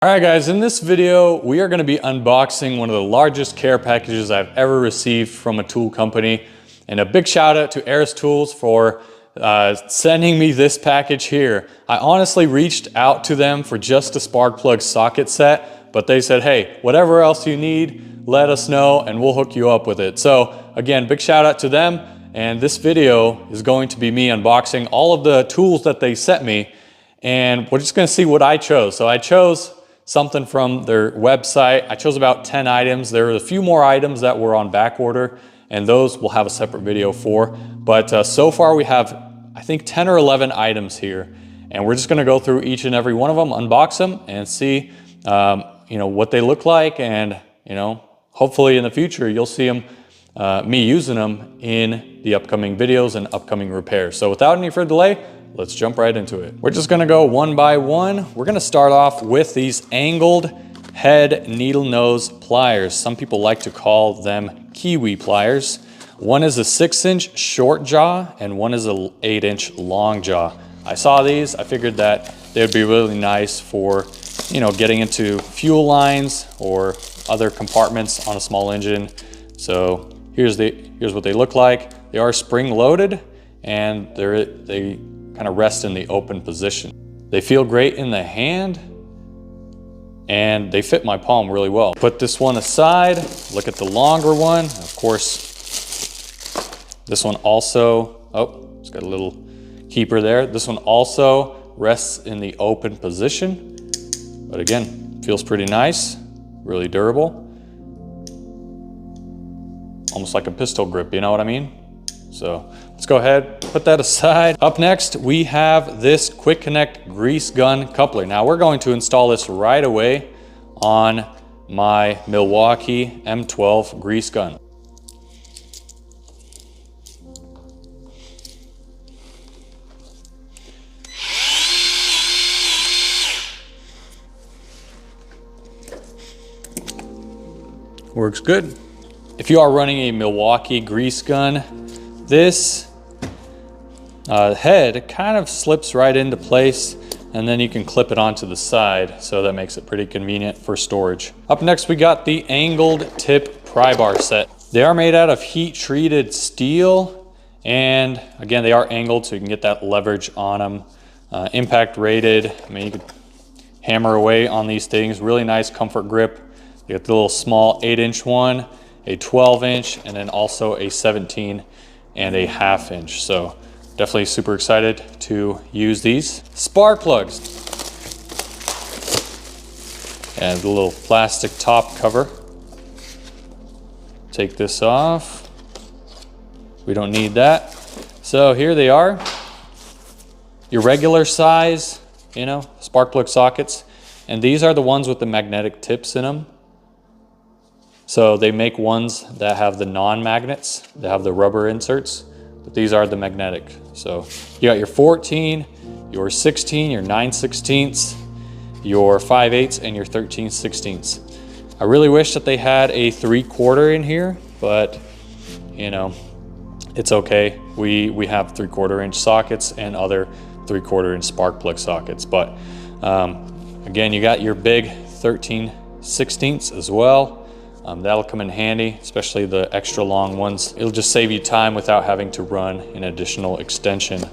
All right guys, in this video, we are gonna be unboxing one of the largest care packages I've ever received from a tool company. And a big shout out to ARES Tools for sending me this package here. I honestly reached out to them for just a spark plug socket set, but they said, hey, whatever else you need, let us know and we'll hook you up with it. So again, big shout out to them. And this video is going to be me unboxing all of the tools that they sent me. And we're just gonna see what I chose. So I chose something from their website. I chose about 10 items. There are a few more items that were on back order, and those we'll have a separate video for. But so far we have, I think 10 or 11 items here, and we're just gonna go through each and every one of them, unbox them, and see what they look like, and hopefully in the future you'll see them, me using them in the upcoming videos and upcoming repairs. So without any further delay, let's jump right into it. We're just gonna go one by one. We're gonna start off with these angled head needle nose pliers. Some people like to call them Kiwi Pliers. One is a 6-inch short jaw and one is a 8-inch long jaw. I saw these, I figured that they would be really nice for, getting into fuel lines or other compartments on a small engine. So here's what they look like. They are spring loaded and they kind of rest in the open position. They feel great in the hand and they fit my palm really well. Put this one aside, look at the longer one. Of course, this one also, it's got a little keeper there. This one also rests in the open position, but again, feels pretty nice, really durable. Almost like a pistol grip, you know what I mean? So let's go ahead, put that aside. Up next, we have this Quick Connect grease gun coupler. Now we're going to install this right away on my Milwaukee M12 grease gun. Works good. If you are running a Milwaukee grease gun, this head kind of slips right into place, and then you can clip it onto the side, so that makes it pretty convenient for storage. Up next, we got the angled Tip Pry Bar Set. They are made out of heat-treated steel, and again, they are angled so you can get that leverage on them. Impact rated, I mean, you could hammer away on these things. Really nice comfort grip. You got the little small 8-inch one, a 12-inch, and then also a 17 and a 1/2 inch. So definitely super excited to use these. Spark plugs. And the little plastic top cover. Take this off. We don't need that. So here they are. Your regular size, spark plug sockets. And these are the ones with the magnetic tips in them. So they make ones that have the non-magnets, that have the rubber inserts, but these are the magnetic. So you got your 14, your 16, your 9/16, your 5/8, and your 13/16. I really wish that they had a 3/4 in here, but it's okay. We have 3/4 inch sockets and other 3/4 inch spark plug sockets. But again, you got your big 13/16 as well. That'll come in handy, especially the extra long ones. It'll just save you time without having to run an additional extension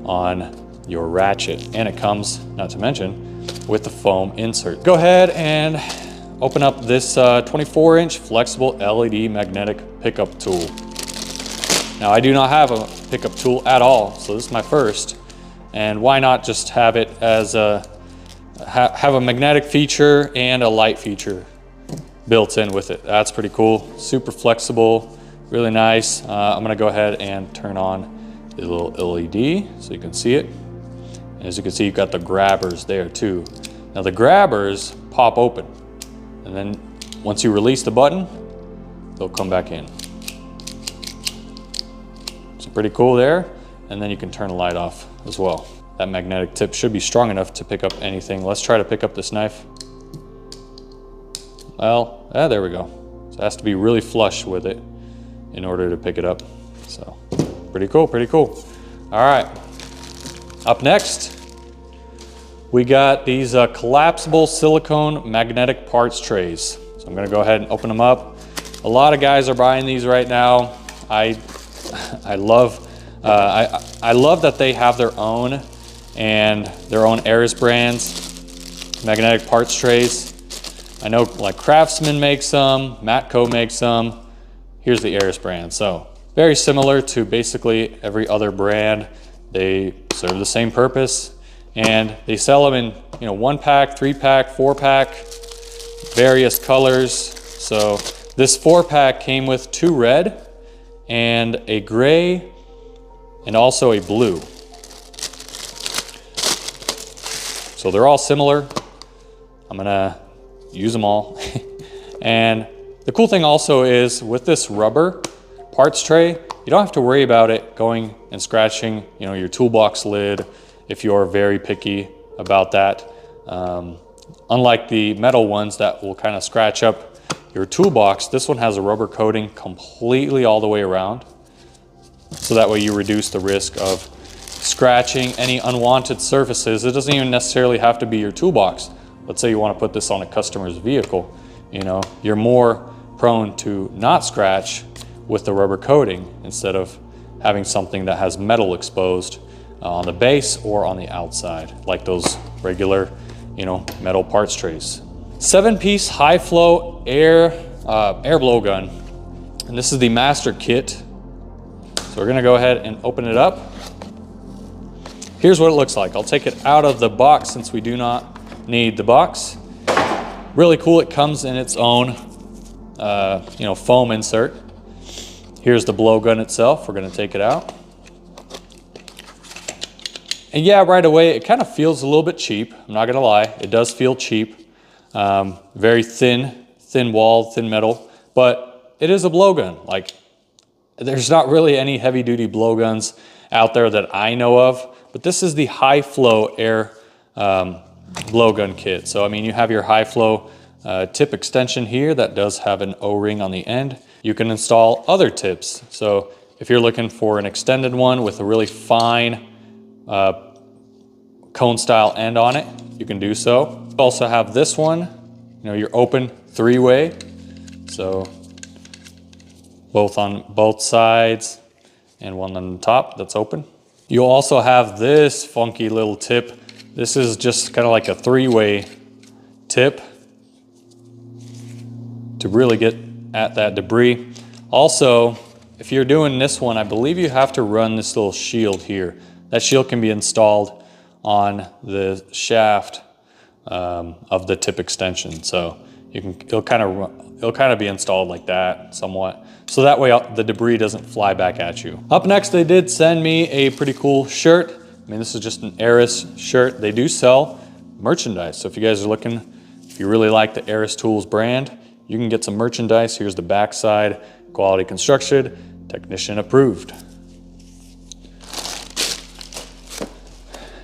on your ratchet. And it comes, not to mention, with the foam insert. Go ahead and open up this 24-inch flexible LED magnetic pickup tool. Now I do not have a pickup tool at all, so this is my first. And why not just have it as have a magnetic feature and a light feature built in with it. That's pretty cool. Super flexible, really nice. I'm gonna go ahead and turn on the little LED so you can see it. And as you can see, you've got the grabbers there too. Now the grabbers pop open, and then once you release the button, they'll come back in. So pretty cool there. And then you can turn the light off as well. That magnetic tip should be strong enough to pick up anything. Let's try to pick up this knife. Well, there we go. So it has to be really flush with it in order to pick it up. So pretty cool, pretty cool. All right, up next, we got these collapsible silicone magnetic parts trays. So I'm gonna go ahead and open them up. A lot of guys are buying these right now. I love that they have their own and their own ARES brands, magnetic parts trays. I know like Craftsman makes some, Matco makes some. Here's the ARES brand. So very similar to basically every other brand. They serve the same purpose, and they sell them in 1-pack, 3-pack, 4-pack, various colors. So this 4-pack came with 2 red and a gray and also a blue. So they're all similar. I'm gonna use them all. And the cool thing also is with this rubber parts tray, you don't have to worry about it going and scratching your toolbox lid if you're very picky about that. Unlike the metal ones that will kind of scratch up your toolbox, this one has a rubber coating completely all the way around. So that way you reduce the risk of scratching any unwanted surfaces. It doesn't even necessarily have to be your toolbox. Let's say you want to put this on a customer's vehicle. You're more prone to not scratch with the rubber coating instead of having something that has metal exposed on the base or on the outside, like those regular, metal parts trays. 7-piece high flow air blowgun, and this is the master kit. So we're gonna go ahead and open it up. Here's what it looks like. I'll take it out of the box since we do not need the box. Really cool. It comes in its own, foam insert. Here's the blowgun itself. We're gonna take it out. And yeah, right away, it kind of feels a little bit cheap. I'm not gonna lie, it does feel cheap. Very thin wall, thin metal, but it is a blowgun. Like, there's not really any heavy duty blowguns out there that I know of, but this is the high flow air blowgun kit. So, I mean, you have your high flow tip extension here that does have an O-ring on the end. You can install other tips. So if you're looking for an extended one with a really fine cone style end on it, you can do so. You also have this one, your open 3-way. So both on both sides and one on the top that's open. You'll also have this funky little tip. This is just kind of like a 3-way tip to really get at that debris. Also, if you're doing this one, I believe you have to run this little shield here. That shield can be installed on the shaft of the tip extension. So it'll kind of be installed like that somewhat. So that way the debris doesn't fly back at you. Up next, they did send me a pretty cool shirt. I mean, this is just an ARES shirt. They do sell merchandise. So if you guys are looking, if you really like the ARES Tools brand, you can get some merchandise. Here's the back side, quality construction, technician approved.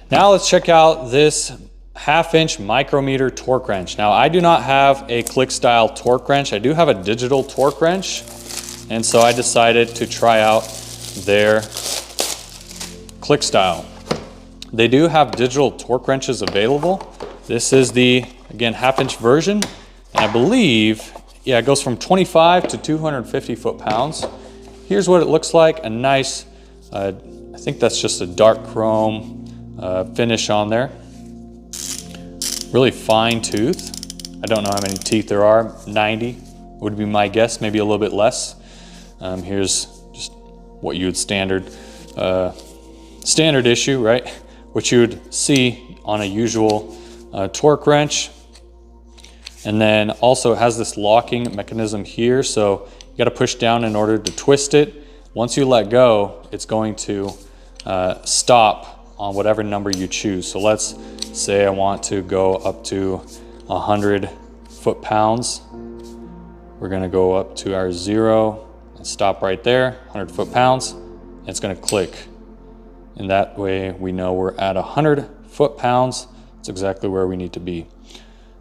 Now let's check out this 1/2-inch micrometer torque wrench. Now I do not have a click style torque wrench. I do have a digital torque wrench. And so I decided to try out their click style. They do have digital torque wrenches available. This is the, again, 1/2-inch version. And I believe, yeah, it goes from 25 to 250 foot-pounds. Here's what it looks like. A nice, I think that's just a dark chrome finish on there. Really fine tooth. I don't know how many teeth there are. 90 would be my guess, maybe a little bit less. Here's just what you would standard issue, right? What you would see on a usual torque wrench. And then also it has this locking mechanism here. So you got to push down in order to twist it. Once you let go, it's going to stop on whatever number you choose. So let's say I want to go up to 100 foot-pounds. We're gonna go up to our 0 and stop right there, 100 foot-pounds. It's gonna click. And that way we know we're at 100 foot-pounds. It's exactly where we need to be.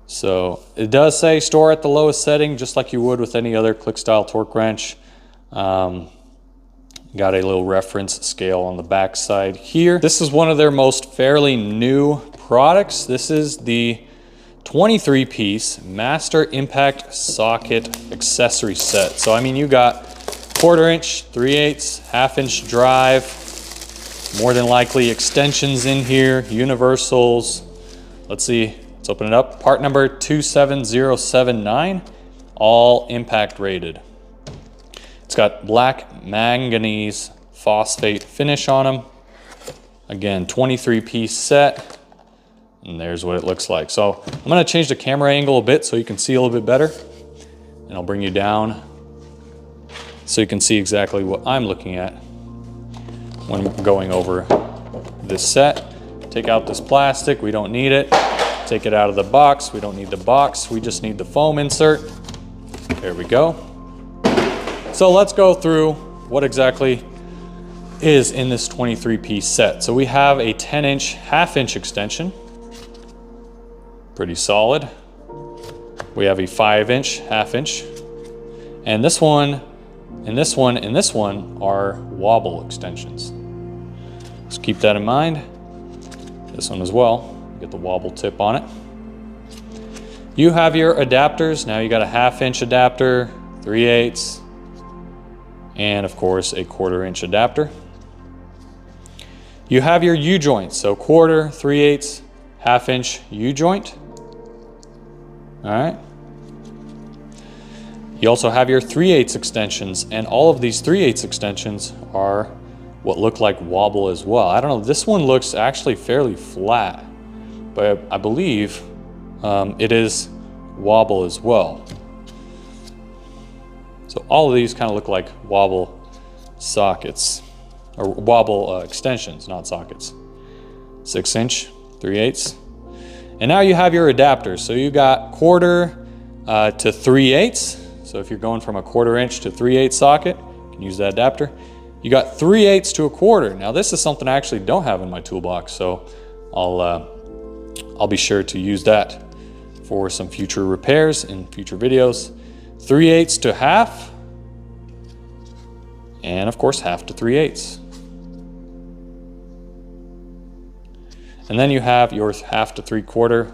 So it does say store at the lowest setting, just like you would with any other click style torque wrench. Got a little reference scale on the back side here. This is one of their most fairly new products. This is the 23 piece Master Impact Socket Accessory Set. So I mean, you got 1/4 inch, 3/8, 1/2 inch drive, more than likely extensions in here, universals. Let's see, let's open it up. Part number 27079, all impact rated. It's got black manganese phosphate finish on them. Again, 23 piece set, and there's what it looks like. So I'm gonna change the camera angle a bit so you can see a little bit better, and I'll bring you down so you can see exactly what I'm looking at when going over this set. Take out this plastic, we don't need it. Take it out of the box, we don't need the box, we just need the foam insert. There we go. So let's go through what exactly is in this 23 piece set. So we have a 10 inch, 1/2 inch extension. Pretty solid. We have a 5 inch, 1/2 inch. And this one, and this one, and this one are wobble extensions. Just keep that in mind. This one as well, get the wobble tip on it. You have your adapters. Now you got a 1/2 inch adapter, 3/8, and of course a 1/4 inch adapter. You have your U-joints, so 1/4, 3/8, 1/2 inch U-joint. All right. You also have your 3/8 extensions, and all of these 3/8 extensions are what look like wobble as well. I don't know, this one looks actually fairly flat, but I believe it is wobble as well. So all of these kind of look like wobble sockets, or wobble extensions, not sockets. 6 inch, 3/8. And now you have your adapters. So you got 1/4 to 3/8. So if you're going from a 1/4 inch to 3/8 socket, you can use that adapter. You got 3/8 to a 1/4. Now this is something I actually don't have in my toolbox, so I'll be sure to use that for some future repairs in future videos. 3/8 to 1/2, and of course 1/2 to 3/8. And then you have your 1/2 to 3/4.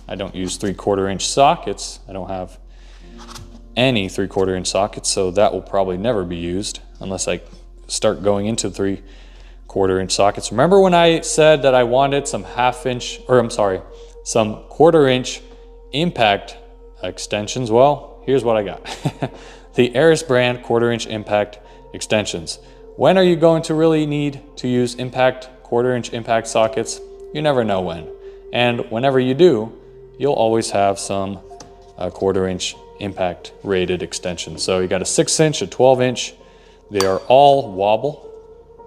I don't use 3/4 inch sockets. I don't have any 3/4 inch sockets, so that will probably never be used unless I start going into 3/4 inch sockets. Remember when I said that I wanted some 1/2 inch, or I'm sorry, some 1/4 inch impact extensions? Well, here's what I got. The ARES brand 1/4 inch impact extensions. When are you going to really need to use impact 1/4 inch impact sockets? You never know when. And whenever you do, you'll always have some 1/4 inch impact rated extensions. So you got a 6 inch, a 12 inch. They are all wobble.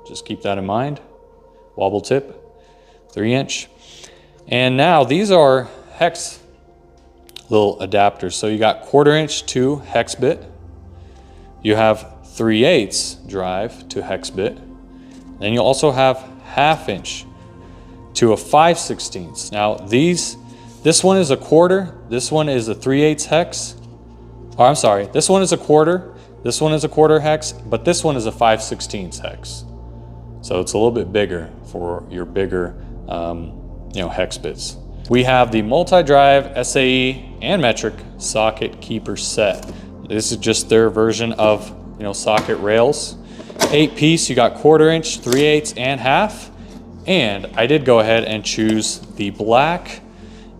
Just keep that in mind. Wobble tip, 3 inch. And now these are hex little adapters. So you got 1/4 inch to hex bit. You have 3/8 drive to hex bit. Then you also have 1/2 inch to a 5/16. Now this one is a 1/4, this one is a 3/8 hex. Oh, I'm sorry, this one is a 1/4, this one is a 1/4 hex, but this one is a 5/16 hex. So it's a little bit bigger for your bigger hex bits. We have the multi-drive SAE and metric socket keeper set. This is just their version of socket rails. 8 piece, you got 1/4 inch, 3/8, and 1/2. And I did go ahead and choose the black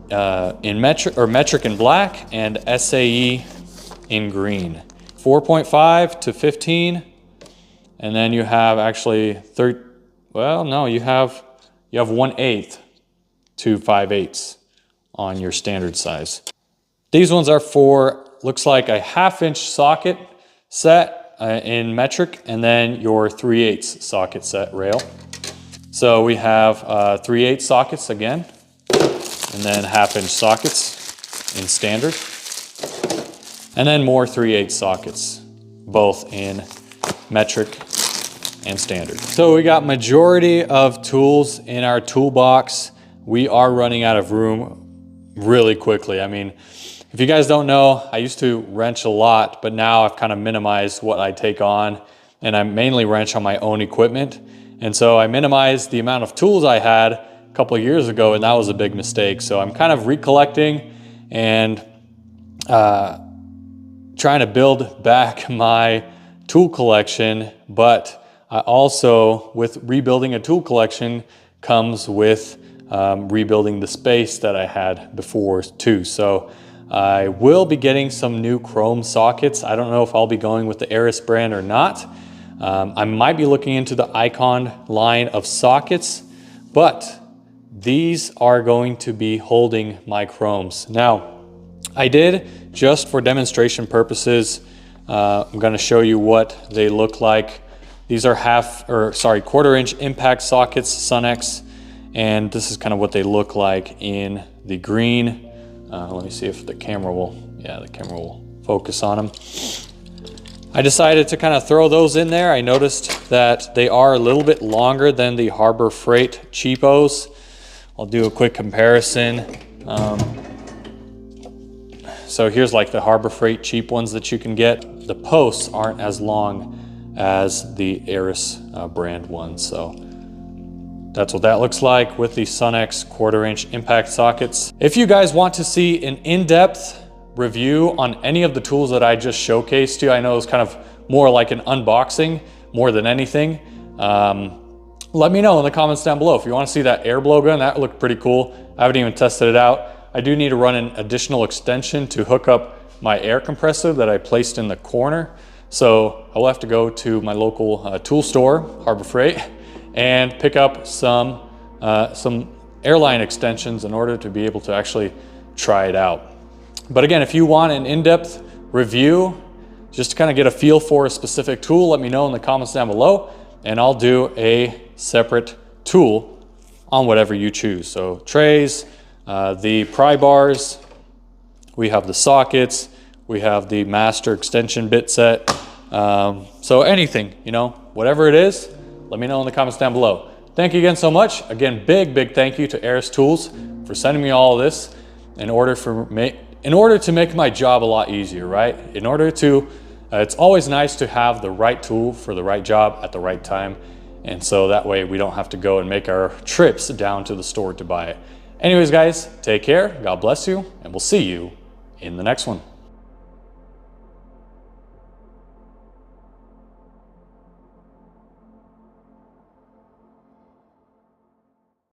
in metric in black, and SAE in green. 4.5 to 15, and then you have actually you have 1/8 to 5/8 on your standard size. These ones are for, looks like a 1/2 inch socket set in metric, and then your 3/8 socket set rail. So we have 3/8 sockets again, and then 1/2 inch sockets in standard, and then more 3/8 sockets, both in metric and standard. So we got majority of tools in our toolbox. We are running out of room really quickly. I mean, if you guys don't know, I used to wrench a lot, but now I've kind of minimized what I take on, and I mainly wrench on my own equipment. And so I minimized the amount of tools I had a couple of years ago, and that was a big mistake. So I'm kind of recollecting and trying to build back my tool collection, but I also, with rebuilding a tool collection, comes with rebuilding the space that I had before too. So I will be getting some new chrome sockets. I don't know if I'll be going with the ARES brand or not. I might be looking into the Icon line of sockets, but these are going to be holding my chromes. Now, I did, just for demonstration purposes, I'm going to show you what they look like. These are quarter-inch impact sockets, Sunex, and this is kind of what they look like in the green. Let me see if the camera will focus on them. I decided to kind of throw those in there. I noticed that they are a little bit longer than the Harbor Freight cheapos. I'll do a quick comparison. So here's like the Harbor Freight cheap ones that you can get. The posts aren't as long as the ARES brand ones. So that's what that looks like with the Sunex quarter-inch impact sockets. If you guys want to see an in-depth review on any of the tools that I just showcased to you, I know it's kind of more like an unboxing more than anything. Let me know in the comments down below if you want to see that air blowgun. That looked pretty cool. I haven't even tested it out. I do need to run an additional extension to hook up my air compressor that I placed in the corner. So I will have to go to my local tool store, Harbor Freight, and pick up some airline extensions in order to be able to actually try it out. But again, if you want an in-depth review, just to kind of get a feel for a specific tool, let me know in the comments down below, and I'll do a separate tool on whatever you choose. So trays, the pry bars, we have the sockets, we have the master extension bit set. So anything, you know, whatever it is, let me know in the comments down below. Thank you again so much. Again, big thank you to ARES Tools for sending me all of this in order to make my job a lot easier, right? It's always nice to have the right tool for the right job at the right time. And so that way we don't have to go and make our trips down to the store to buy it. Anyways, guys, take care. God bless you, and we'll see you in the next one.